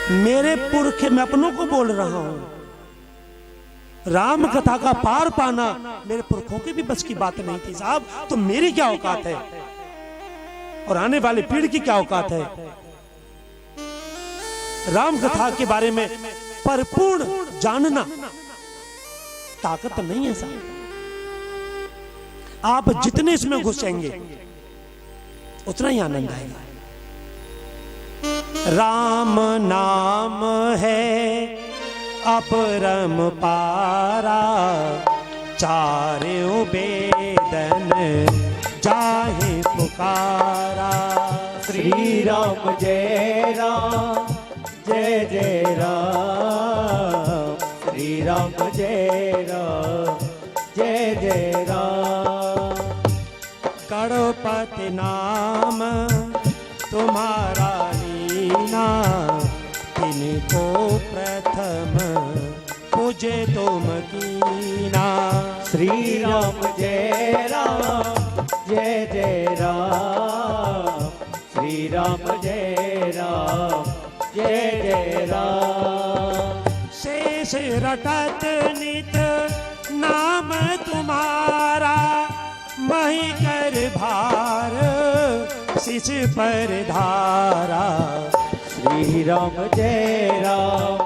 मेरे पुरख मैं अपनों को बोल रहा हूं। राम कथा का पार पाना मेरे पुरखों की भी बस की बात नहीं थी साहब। तो मेरी क्या औकात है और आने वाली पीढ़ी की क्या औकात है। राम कथा के बारे में परिपूर्ण जानना ताकत नहीं है साहब। आप जितने इसमें घुसेंगे उतना ही आनंद आएगा। राम नाम है अपरम पारा, चारों वेदन जाहे पुकारा। श्री राम जय राम जय जय राम, श्री राम जय राम जय जय राम। गणपति नाम तुम्हारा लीना, तिनको प्रथम पूजे तुम कीना। श्री राम जय राम जय जय राम, श्री राम जय राम जय जय राम। शेष रटत नित नाम तुम्हारा, मही कर भार शिष पर धारा। श्री राम जय राम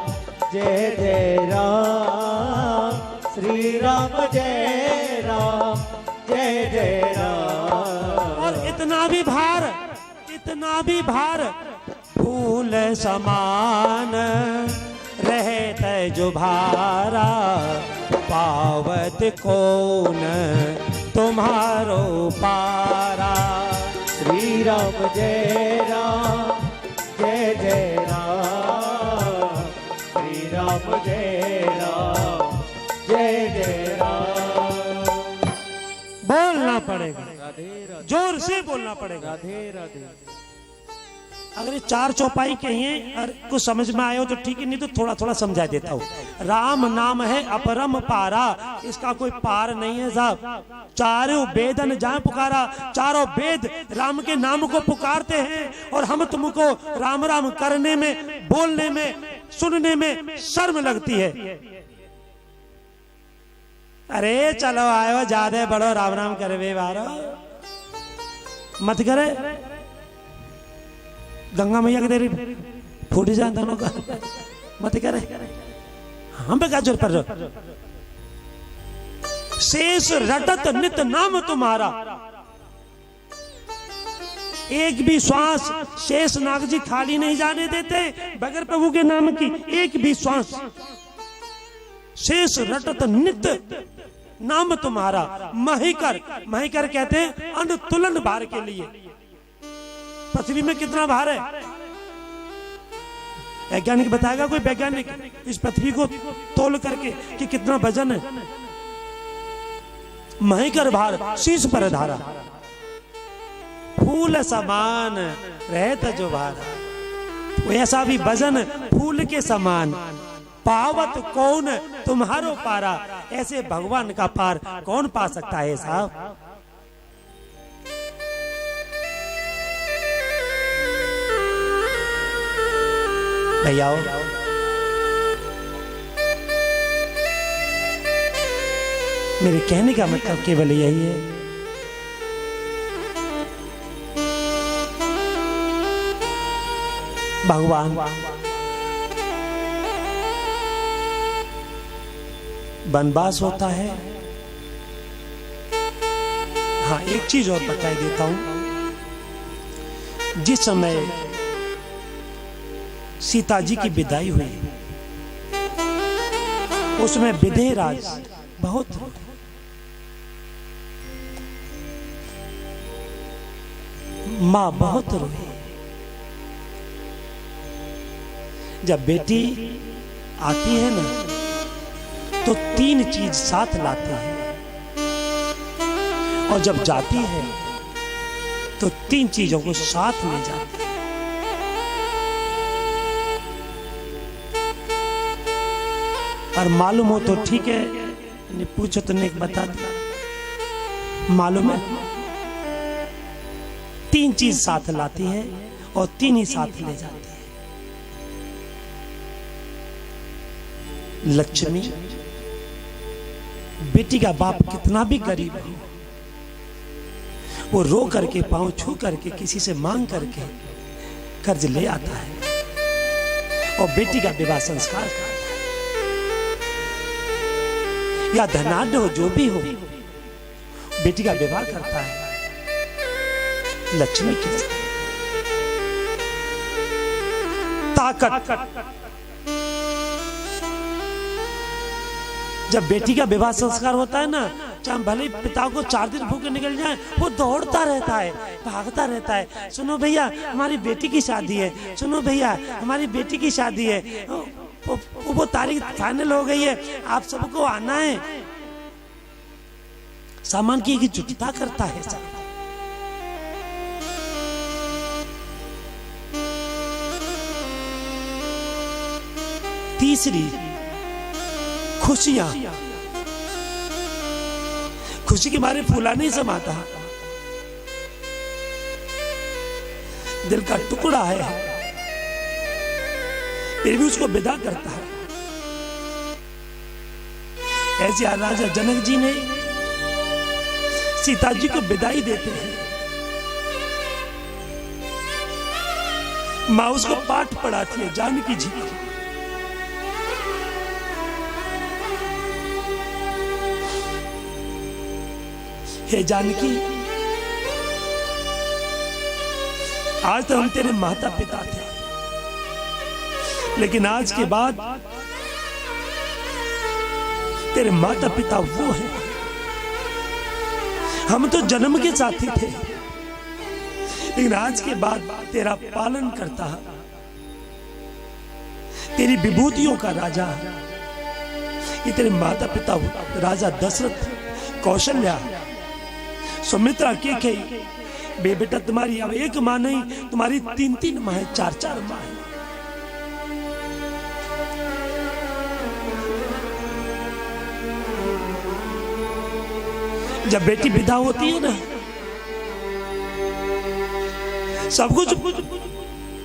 जय जय राम, श्री राम जय राम जय जय राम। और इतना भी भार फूल समान रहते जो भारा, पावत कौन तुम्हारो पारा। श्री राम जय राम जय जय राम, श्री राम जय राम जय जय राम। बोलना पड़ेगा, जोर से बोलना पड़ेगा। राधे राधे। अगर ये चार चौपाई कहिए और कुछ समझ में आए हो तो ठीक है, नहीं तो थोड़ा थोड़ा समझा देता हूँ। राम नाम है अपरम पारा, इसका कोई पार नहीं है साहब। चारों वेदन जहाँ पुकारा, चारों वेद राम के नाम को पुकारते हैं और हम तुमको राम राम करने में, बोलने में, सुनने में शर्म लगती है। अरे चलो आयो ज्यादा बड़ो राम राम करे वे बारो मत करे। गंगा मैया के तेरी फूटी जाए दोनों का मत करे, हम पे क्या जोर पर रहो। शेष रटत नित नाम तुम्हारा, एक भी श्वास शेष नाग जी खाली नहीं जाने देते बगैर प्रभु के नाम की, एक भी श्वास। शेष रटत नित नाम तुम्हारा, महिकर, महिकर कहते हैं अनुतुलन भार के लिए। पृथ्वी में कितना भार है वैज्ञानिक बताएगा, कोई वैज्ञानिक इस पृथ्वी को तोल करके कि कितना वजन है। महिकर भार शीश पर धारा, फूल समान रहता जो भार, वैसा भी वजन फूल के समान। पावत कौन तुम्हारो पारा, ऐसे भगवान का पार कौन पा सकता है साहब। भैया मेरे कहने का मतलब केवल यही है, भगवान वनवास होता है। हाँ एक चीज और बता देता हूं, जिस समय सीता जी की विदाई हुई उसमें विदेहराज बहुत मां बहुत रोई। जब बेटी आती है ना तो तीन चीज साथ लाती है, और जब जाती है तो तीन चीजों को साथ ले जाती है। और मालूम हो तो ठीक है, नहीं पूछो तो नहीं बता दिया। मालूम है तीन चीज साथ लाती है और तीन ही साथ ले जाती है। लक्ष्मी, बेटी का बाप कितना भी गरीब हो, वो रो करके, पांव छू करके, किसी से मांग करके कर्ज ले आता है और बेटी का विवाह संस्कार करता है। या धनाढ्य हो, जो भी हो, बेटी का विवाह करता है लक्ष्मी के साथ। ताकत, जब बेटी का विवाह संस्कार होता है ना, चाहे भले पिता को 4 दिन भूखे निकल जाए, वो दौड़ता रहता है, भागता रहता है। सुनो भैया, हमारी बेटी की शादी है, सुनो भैया, हमारी बेटी की शादी है, वो तारीख फाइनल हो गई है, आप सबको आना है। सामान की जुटता करता है सब। तीसरी, खुशियां। खुशी के मारे फूला नहीं समाता, दिल का टुकड़ा है, फिर भी उसको विदा करता है। ऐसे राजा जनक जी ने सीता जी को विदाई देते हैं। मां उसको पाठ पढ़ाती है, जानकी जी को। हे जानकी, आज तो हम तेरे माता पिता थे, लेकिन आज के बाद तेरे माता पिता वो हैं। हम तो जन्म के साथी थे, लेकिन आज के बाद तेरा पालन करता, तेरी विभूतियों का राजा, ये तेरे माता पिता राजा दशरथ, कौशल्या, सुमित्रा, केकई, बेटा तुम्हारी अब एक मां नहीं, तुम्हारी 3-3 मां है, 4-4 मां है। जब बेटी विदा होती है ना, सब कुछ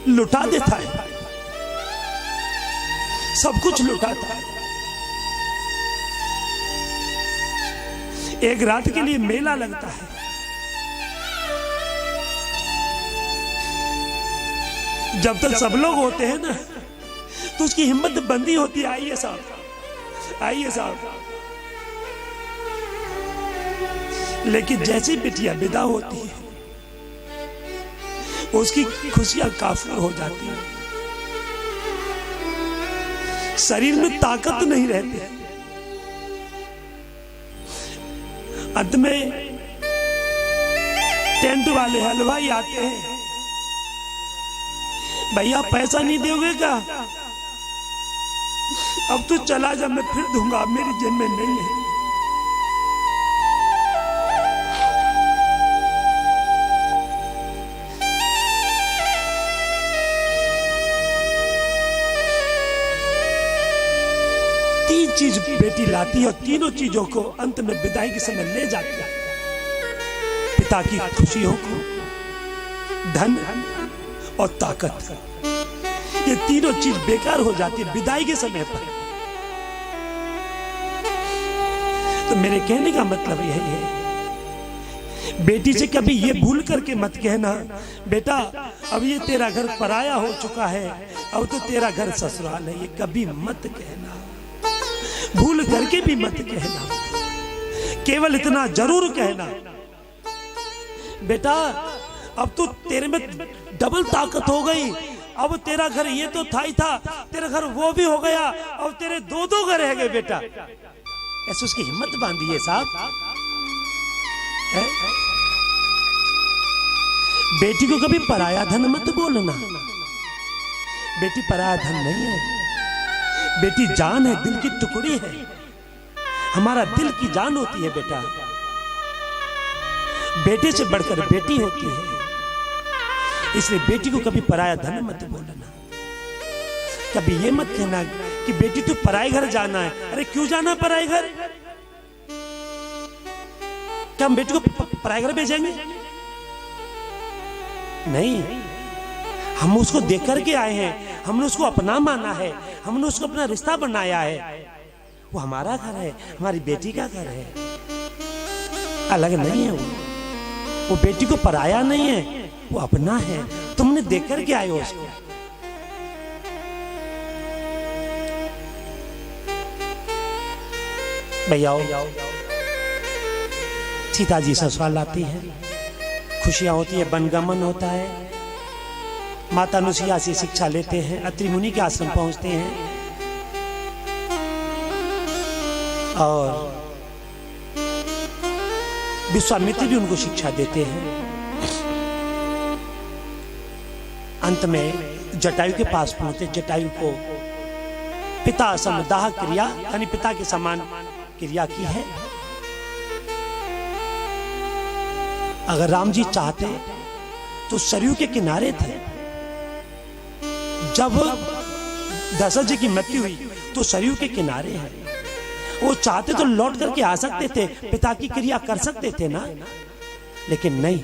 लुटा देता है, सब कुछ लुटाता है। एक रात के लिए मेला लगता है, जब तक सब लोग होते हैं ना, तो उसकी हिम्मत बंदी होती है, आइए साहब, आइए साहब। लेकिन जैसी बिटिया विदा होती है, उसकी खुशियां काफूर हो जाती है, शरीर में ताकत नहीं रहती। अंत में टेंट वाले हलवाई आते हैं, भैया पैसा नहीं दोगे क्या? अब तू चला जा, मैं फिर दूंगा, मेरी जेब में नहीं है। चीज बेटी लाती है और तीनों चीजों को अंत में विदाई के समय ले जाती है। पिता की खुशियों को, धन और ताकत, ये तीनों चीज बेकार हो जाती है विदाई के समय पर। तो मेरे कहने का मतलब यही है, बेटी से कभी ये भूल करके मत कहना, बेटा अब ये तेरा घर पराया हो चुका है, अब तो तेरा घर ससुराल है, ये कभी मत कहना, भूल करके भी मत कहना। केवल इतना जरूर कहना, बेटा अब तो तेरे में डबल ताकत हो गई, अब तेरा घर ये तो था ही था, तेरा घर वो भी हो गया, अब तेरे 2-2 घर है गए बेटा। ऐसे उसकी हिम्मत बांधी है साहब। बेटी को कभी पराया धन मत बोलना, बेटी पराया धन नहीं है, बेटी जान है, दिल की टुकड़ी है, हमारा दिल की जान होती है बेटा। बेटे से बढ़कर बेटी होती है, इसलिए बेटी को कभी पराया धन मत बोलना। कभी ये मत कहना कि बेटी तू पराए घर जाना है। अरे क्यों जाना पराए घर? क्या हम बेटी को पराए घर भेजेंगे? नहीं, हम उसको देख करके आए हैं, हमने उसको अपना माना है, हमने उसको अपना रिश्ता बनाया है। वो हमारा घर है, हमारी बेटी का घर है, अलग नहीं है। वो बेटी को पराया नहीं है, वो अपना है। तुमने देख कर के आए हो उसको। भैया सीता जी ससुराल आती है, खुशियां होती है, वनगमन होता है, माता अनुसुईया से शिक्षा लेते हैं, अत्रि मुनि के आश्रम पहुंचते हैं और विश्वामित्र भी उनको शिक्षा देते हैं। अंत में जटायु के पास पहुंचते, जटायु को पिता समदाह क्रिया यानी पिता के समान क्रिया की है। अगर राम जी चाहते तो सरयू के किनारे थे। जब दशरथ जी की मृत्यु हुई तो सरयू के किनारे हैं। वो चाहते तो लौट करके आ सकते थे, पिता की क्रिया कर सकते थे ना, लेकिन नहीं।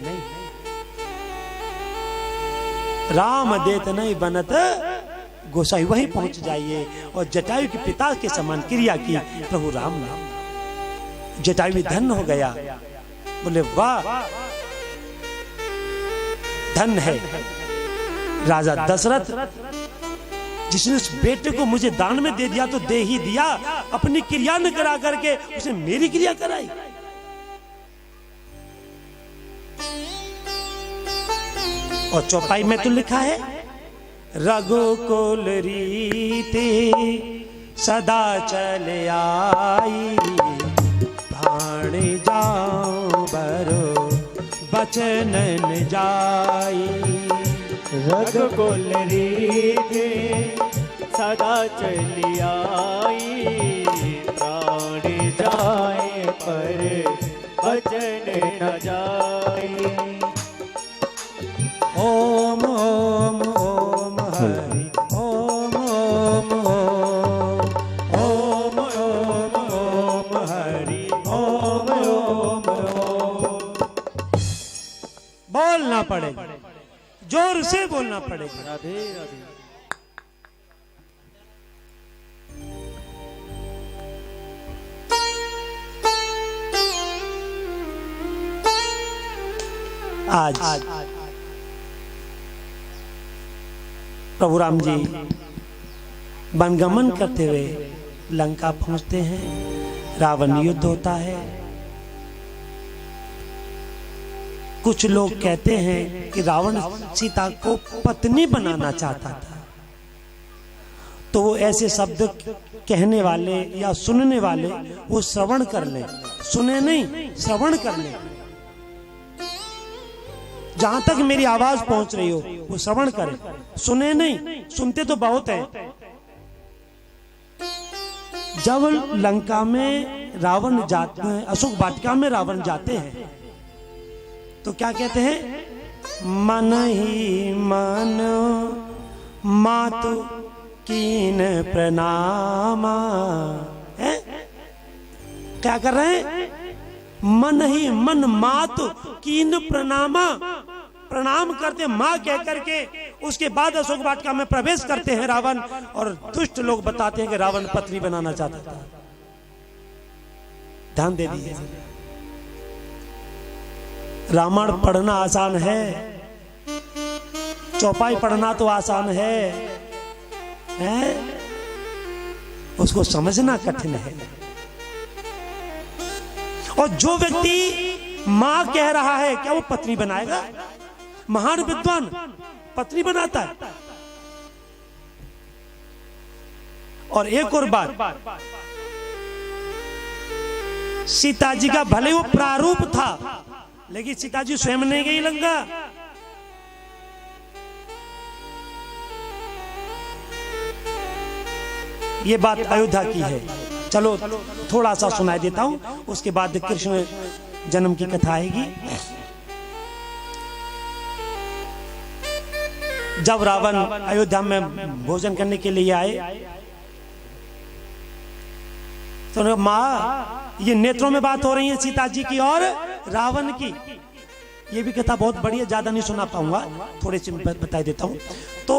राम देत नहीं बनत गोसाई, वहीं पहुंच जाइए। और जटायु के पिता के समान क्रिया की प्रभु राम ने। जटायु धन्य हो गया। बोले वाह, धन्य है राजा दशरथ, जिसने उस बेटे को मुझे दान में दे दिया तो दे ही दिया, अपनी क्रिया न करा करके उसने मेरी क्रिया कराई। और चौपाई में तो लिखा है, रघुकुल रीति सदा चले आई, प्राण जाऊं बरो बचन न जाई। रघुकुल रीति सदा चली आई, प्राण जाए पर वचन न जाए। ओम ओम ओम हरि ओम ओम ओम ओम ओम हरि ओम ओम ओम। बोलना पड़ेगा, जोर से बोलना पड़ेगा। राधे राधे। आज प्रभु राम जी वनगमन करते हुए लंका पहुंचते हैं। रावण युद्ध होता है। कुछ लोग कहते हैं कि रावण सीता को पत्नी बनाना चाहता था, तो वो ऐसे शब्द कहने वाले या सुनने वाले वो श्रवण कर लें, सुने नहीं श्रवण कर लें। जहां तक मेरी आवाज पहुंच रही हो वो श्रवण करें, सुने नहीं, सुनते तो बहुत हैं। जब लंका में रावण जाते हैं, अशोक वाटिका में रावण जाते हैं, तो क्या कहते हैं? मन ही मन मातु कीन प्रणामा। है? क्या कर रहे हैं? मन ही मन मातु कीन प्रणामा, प्रणाम करते मां कह करके उसके बाद अशोक वाटिका में प्रवेश करते हैं रावण। और दुष्ट लोग बताते हैं कि रावण पत्नी बनाना चाहता था। ध्यान दे दीजिए, रामायण पढ़ना आसान है, चौपाई पढ़ना तो आसान है, उसको समझना कठिन है। और जो व्यक्ति मां कह रहा है, क्या वो पत्नी बनाएगा? महान विद्वान पत्नी बनाता है। और एक और बात, सीता जी का भले वो प्रारूप था, लेकिन सीता जी स्वयं नहीं गई लंका। ये बात अयोध्या की है। चलो थोड़ा सा सुनाई देता हूं, उसके बाद कृष्ण जन्म की कथा आएगी। जब रावण अयोध्या में भोजन करने के लिए आए, तो मां, ये नेत्रों में बात हो रही है सीता जी की और रावण की। ये भी कथा बहुत बड़ी है, ज्यादा नहीं सुना पाऊंगा, थोड़ी सी बता देता हूं। तो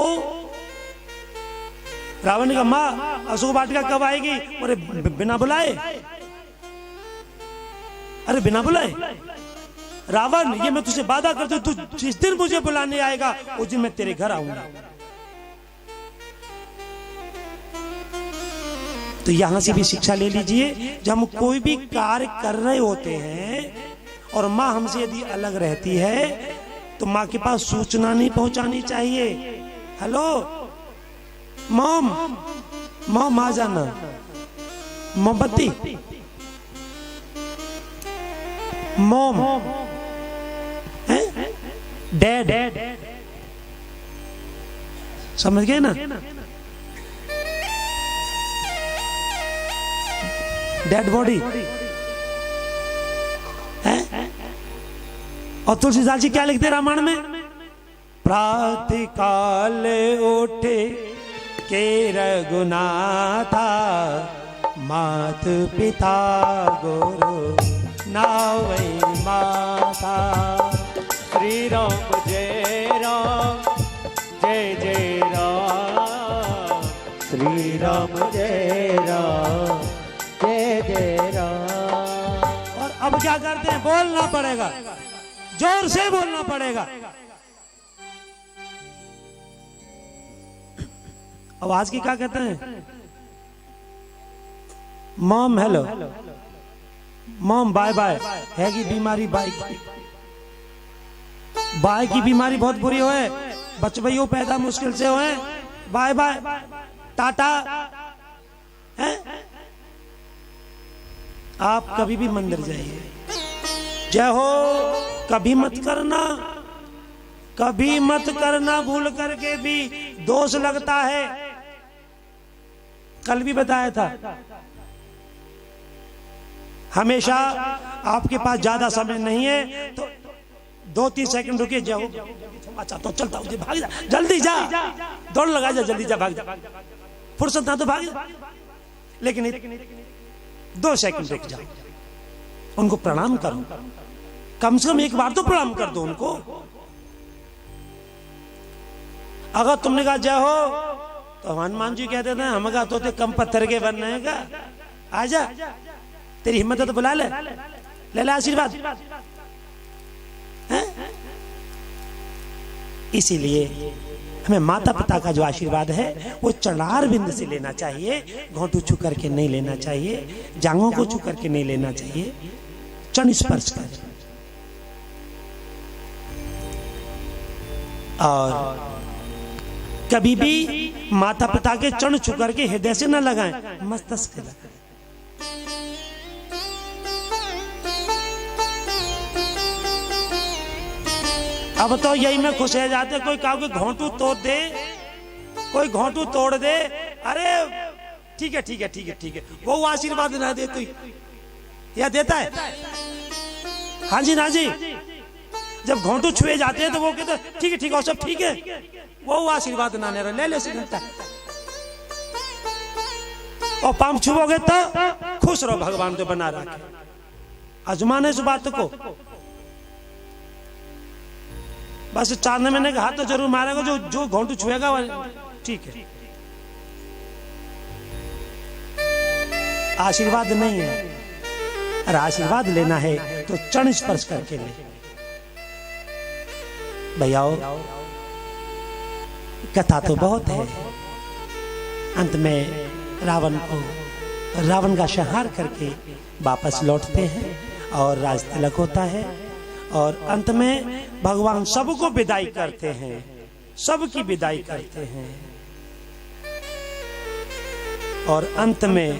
रावण ने कहा माँ अशोक वाटिका कब आएगी? अरे बिना बुलाए, अरे बिना बुलाए। रावण ये मैं तुझसे वादा करता हूं, तू जिस दिन मुझे बुलाने आएगा उस दिन मैं तेरे घर आऊंगा। तो यहां से भी शिक्षा ले लीजिए, जब हम कोई भी कार्य कर रहे होते हैं और माँ हमसे यदि अलग रहती है तो माँ के पास सूचना नहीं पहुंचानी चाहिए। हेलो मॉम, मॉम आ जाना, मोमबत्ती, मॉम, डैड, समझ गए ना? डेड बॉडी है। और तुलसीदास जी क्या लिखते रामायण में? प्रातः काल उठे के रघुनाथा, मात पिता गुरु नावै माता। श्री राम जय राम, जय जय राम। श्री राम जय राम, जय जय राम। और अब क्या करते हैं? बोलना पड़ेगा, जोर से बोलना पड़ेगा। आवाज की क्या कहते हैं? Mom hello, mom bye bye, है की बीमारी बाय बाय की बीमारी बहुत बुरी होए, बचपइयो पैदा मुश्किल से होए, बाय बाय टाटा है। आप कभी भी मंदिर जाइए, जय हो कभी मत करना, कभी मत करना, भूल करके भी दोष लगता है। कल भी बताया था, हमेशा आपके पास ज्यादा समय नहीं है तो 2-3 सेकंड रुकिए, जाओ अच्छा तो चलता हूं, भाग जा, जल्दी जा, दौड़ लगा जा, जल्दी जा, भाग जा, फुर्सत ना तो भाग जा, लेकिन 2 सेकंड रुक जाओ, उनको प्रणाम करो, कम से कम एक बार तो प्रणाम कर दो उनको। अगर तुमने कहा जय हो तो हनुमान जी कहते थे हम कहा तो कम पत्थर के बनने का, आजा तेरी हिम्मत है तो बुला ले, ले ले आशीर्वाद। इसीलिए हमें माता पिता का जो आशीर्वाद है वो चरणार बिंद से लेना चाहिए, घोंटू छू करके नहीं लेना चाहिए, जांघों को छू करके नहीं लेना चाहिए, चरण स्पर्श कर। और कभी भी माता पिता के चरण छू करके हृदय से न लगाएं, मस्तिष्क से लगाएं। अब तो यही में खुश रह जाते, कोई कहा कोई घोंटू तोड़ दे, कोई घोंटू तोड़ दे, अरे ठीक है ठीक है ठीक है ठीक है, वो आशीर्वाद ना दे तो या देता है? हाँ जी ना जी, जब घोंटू छुए जाते हैं तो वो कहते ठीक है ठीक है सब ठीक है, वो आशीर्वाद ना ले ले सिद्धता। और पांव छुओगे तो खुश रहो, भगवान तो बना रखे, आजमाने इस बात को। बस 4 महीने का हाथ तो जरूर मारेगा, जो घोंटू छुएगा ठीक है। आशीर्वाद नहीं है, अरे आशीर्वाद लेना है तो चरण स्पर्श करके ले। भैयाओ कथा तो बहुत है, अंत में रावण का संहार करके वापस लौटते हैं और राज तिलक होता है, और अंत में भगवान सबको विदाई करते हैं, सबकी विदाई करते हैं, और अंत में